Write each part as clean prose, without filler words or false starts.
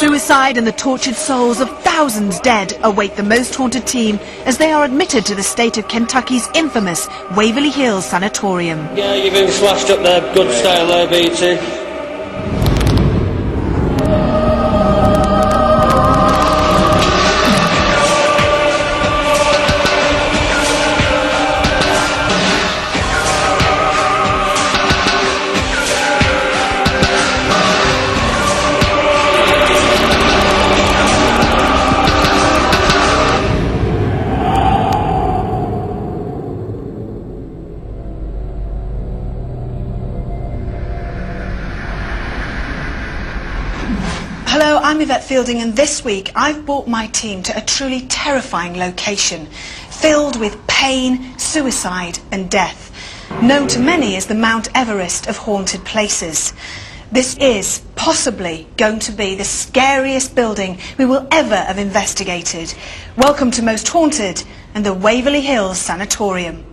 Suicide and the tortured souls of thousands dead await the most haunted team as they are admitted to the state of Kentucky's infamous Waverly Hills Sanatorium. Yeah, you've been slashed up there, good style there, BT. Hello, I'm Yvette Fielding, and this week I've brought my team to a truly terrifying location, filled with pain, suicide and death, known to many as the Mount Everest of haunted places. This is possibly going to be the scariest building we will ever have investigated. Welcome to Most Haunted and the Waverly Hills Sanatorium.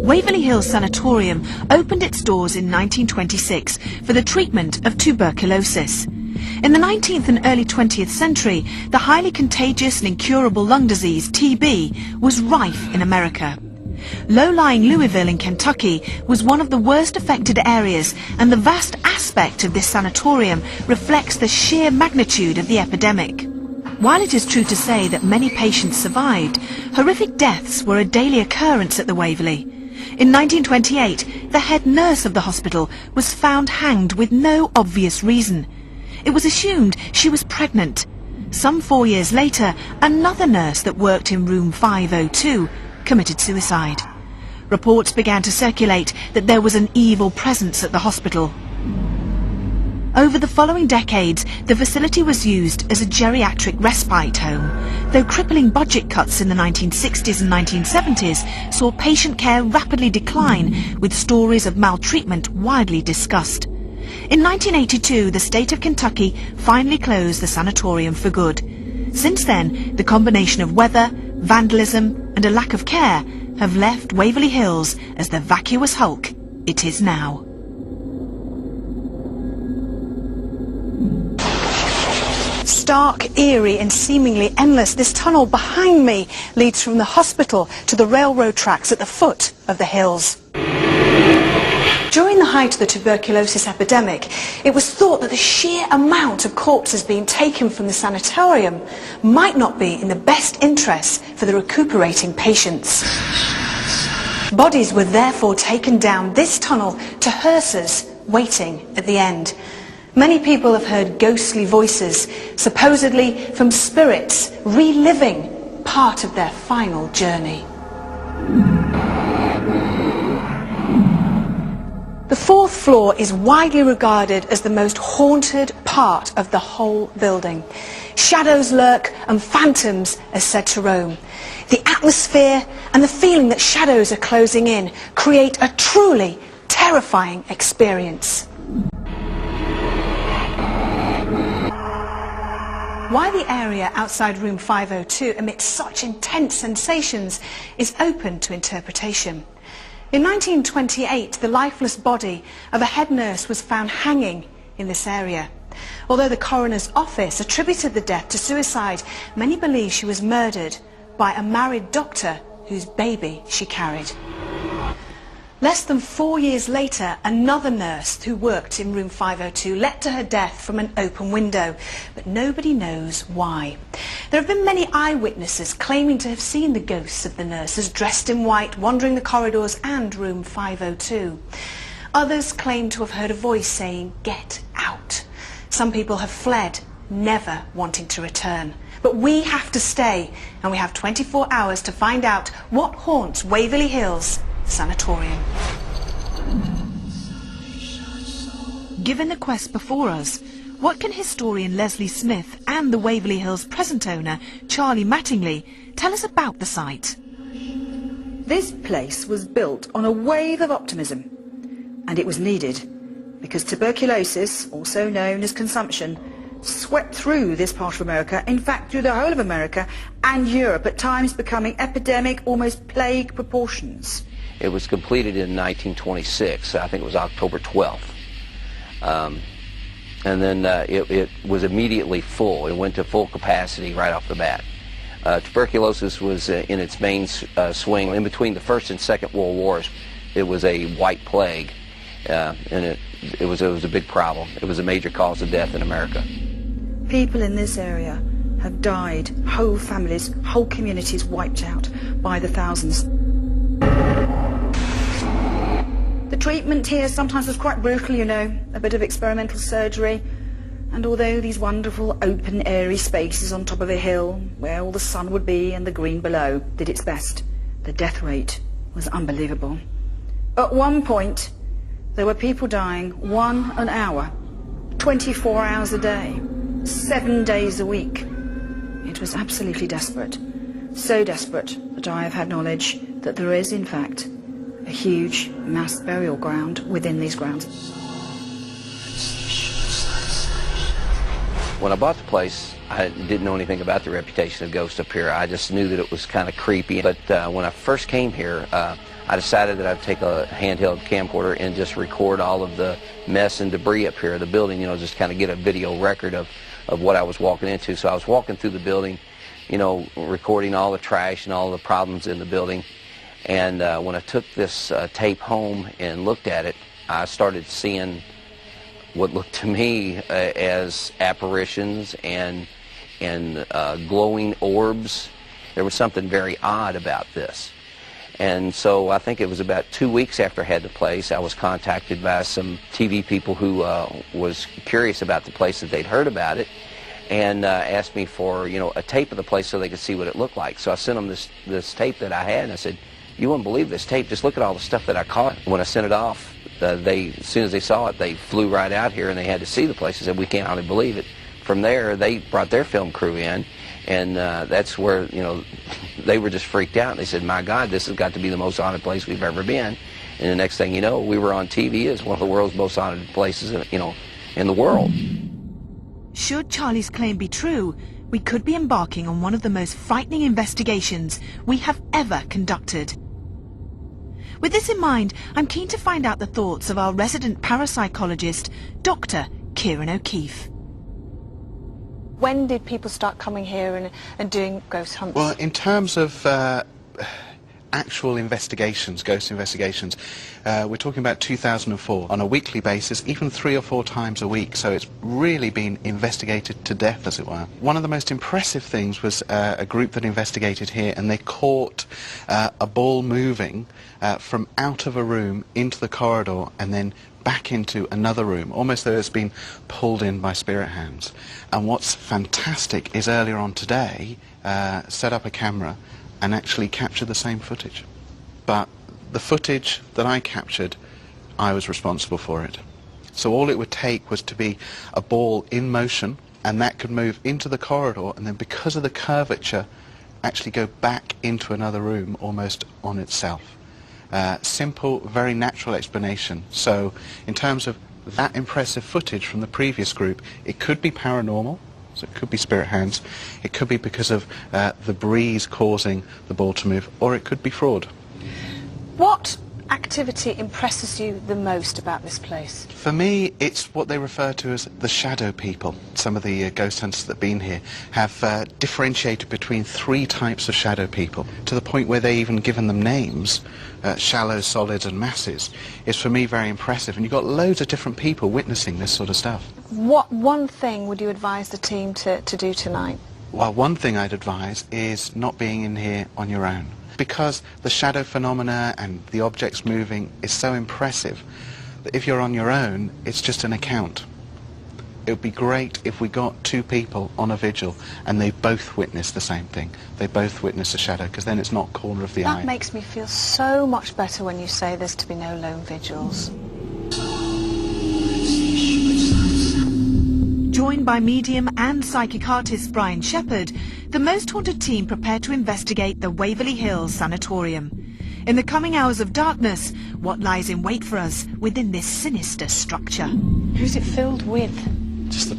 Waverly Hills Sanatorium opened its doors in 1926 for the treatment of tuberculosis. In the 19th and early 20th century, the highly contagious and incurable lung disease TB was rife in America. Low-lying Louisville in Kentucky was one of the worst affected areas, and the vast aspect of this sanatorium reflects the sheer magnitude of the epidemic. While it is true to say that many patients survived, horrific deaths were a daily occurrence at the Waverly. In 1928, the head nurse of the hospital was found hanged with no obvious reason. It was assumed she was pregnant. Some 4 years later, another nurse that worked in room 502 committed suicide. Reports began to circulate that there was an evil presence at the hospital. Over the following decades, the facility was used as a geriatric respite home, though crippling budget cuts in the 1960s and 1970s saw patient care rapidly decline, with stories of maltreatment widely discussed. In 1982, the state of Kentucky finally closed the sanatorium for good. Since then, the combination of weather, vandalism and a lack of care have left Waverly Hills as the vacuous hulk it is now. Stark, eerie and seemingly endless, this tunnel behind me leads from the hospital to the railroad tracks at the foot of the hills. During the height of the tuberculosis epidemic, it was thought that the sheer amount of corpses being taken from the sanatorium might not be in the best interest for the recuperating patients. Bodies were therefore taken down this tunnel to hearses waiting at the end. Many people have heard ghostly voices, supposedly from spirits reliving part of their final journey. The fourth floor is widely regarded as the most haunted part of the whole building. Shadows lurk and phantoms are said to roam. The atmosphere and the feeling that shadows are closing in create a truly terrifying experience. Why the area outside room 502 emits such intense sensations is open to interpretation. In 1928, the lifeless body of a head nurse was found hanging in this area. Although the coroner's office attributed the death to suicide, many believe she was murdered by a married doctor whose baby she carried. Less than 4 years later, another nurse who worked in room 502 leapt to her death from an open window, but nobody knows why. There have been many eyewitnesses claiming to have seen the ghosts of the nurses dressed in white wandering the corridors and room 502. Others claim to have heard a voice saying, "Get out." Some people have fled, never wanting to return. But we have to stay, and we have 24 hours to find out what haunts Waverly Hills Sanatorium. Given the quest before us, what can historian Leslie Smith and the Waverly Hills present owner, Charlie Mattingly, tell us about the site? This place was built on a wave of optimism, and it was needed because tuberculosis, also known as consumption, swept through this part of America, in fact through the whole of America and Europe, at times becoming epidemic, almost plague proportions. It was completed in 1926. I think it was October 12th. And then it was immediately full. It went to full capacity right off the bat. Tuberculosis was in its main swing. In between the First and Second World Wars, it was a white plague, and it was a big problem. It was a major cause of death in America. People in this area have died, whole families, whole communities wiped out by the thousands. The treatment here sometimes was quite brutal, you know, a bit of experimental surgery. And although these wonderful open airy spaces on top of a hill where all the sun would be and the green below did its best, the death rate was unbelievable. At one point there were people dying 1 hour, 24 hours a day, 7 days a week. It was absolutely desperate. So desperate that I have had knowledge that there is in fact a huge mass burial ground within these grounds. When I bought the place, I didn't know anything about the reputation of ghosts up here. I just knew that it was kind of creepy. But when I first came here, I decided that I'd take a handheld camcorder and just record all of the mess and debris up here of the building, you know, just kind of get a video record of what I was walking into. So I was walking through the building, you know, recording all the trash and all the problems in the building. And when I took this tape home and looked at it, I started seeing what looked to me as apparitions and glowing orbs. There was something very odd about this. And so I think it was about 2 weeks after I had the place, I was contacted by some TV people who was curious about the place, that they'd heard about it, and asked me for, you know, a tape of the place so they could see what it looked like. So I sent them this tape that I had, and I said, "You wouldn't believe this tape. Just look at all the stuff that I caught." When I sent it off, as soon as they saw it, they flew right out here and they had to see the place. They said, "We can't hardly believe it." From there, they brought their film crew in, and that's where, you know, they were just freaked out. They said, "My God, this has got to be the most haunted place we've ever been." And the next thing you know, we were on TV as one of the world's most haunted places, you know, in the world. Should Charlie's claim be true, we could be embarking on one of the most frightening investigations we have ever conducted. With this in mind, I'm keen to find out the thoughts of our resident parapsychologist, Dr. Kieran O'Keefe. When did people start coming here and doing ghost hunts? Well, in terms of actual investigations, ghost investigations, we're talking about 2004 on a weekly basis, even 3 or 4 times a week. So it's really been investigated to death, as it were. One of the most impressive things was a group that investigated here, and they caught a ball moving from out of a room into the corridor and then back into another room, almost though it's been pulled in by spirit hands. And what's fantastic is earlier on today, set up a camera and actually capture the same footage. But the footage that I captured, I was responsible for it. So all it would take was to be a ball in motion, and that could move into the corridor, and then because of the curvature, actually go back into another room almost on itself. Simple, very natural explanation. So in terms of that impressive footage from the previous group, it could be paranormal, so it could be spirit hands, it could be because of the breeze causing the ball to move, or it could be fraud. What activity impresses you the most about this place? For me, it's what they refer to as the shadow people. Some of the ghost hunters that have been here have differentiated between 3 types of shadow people, to the point where they even given them names, shallow, solids and masses. Is for me very impressive, and you've got loads of different people witnessing this sort of stuff. What one thing would you advise the team to do tonight? Well, one thing I'd advise is not being in here on your own, because the shadow phenomena and the objects moving is so impressive that if you're on your own, it's just an account. It would be great if we got 2 people on a vigil and they both witness the same thing. They both witness a shadow, because then it's not corner of the eye. That makes me feel so much better when you say there's to be no lone vigils. Joined by medium and psychic artist Brian Shepherd, the Most Haunted team prepared to investigate the Waverly Hills Sanatorium. In the coming hours of darkness, what lies in wait for us within this sinister structure? Who's it filled with? Just the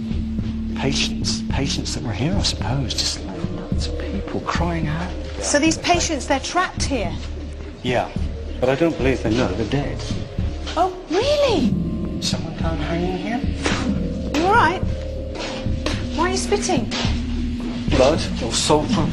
patients that were here, I suppose. Just lots of people crying out. So these patients, they're trapped here? Yeah, But I don't believe they know they're dead. Oh, really? Someone can't hang in here? You all right? Why are you spitting? Blood or sulfur?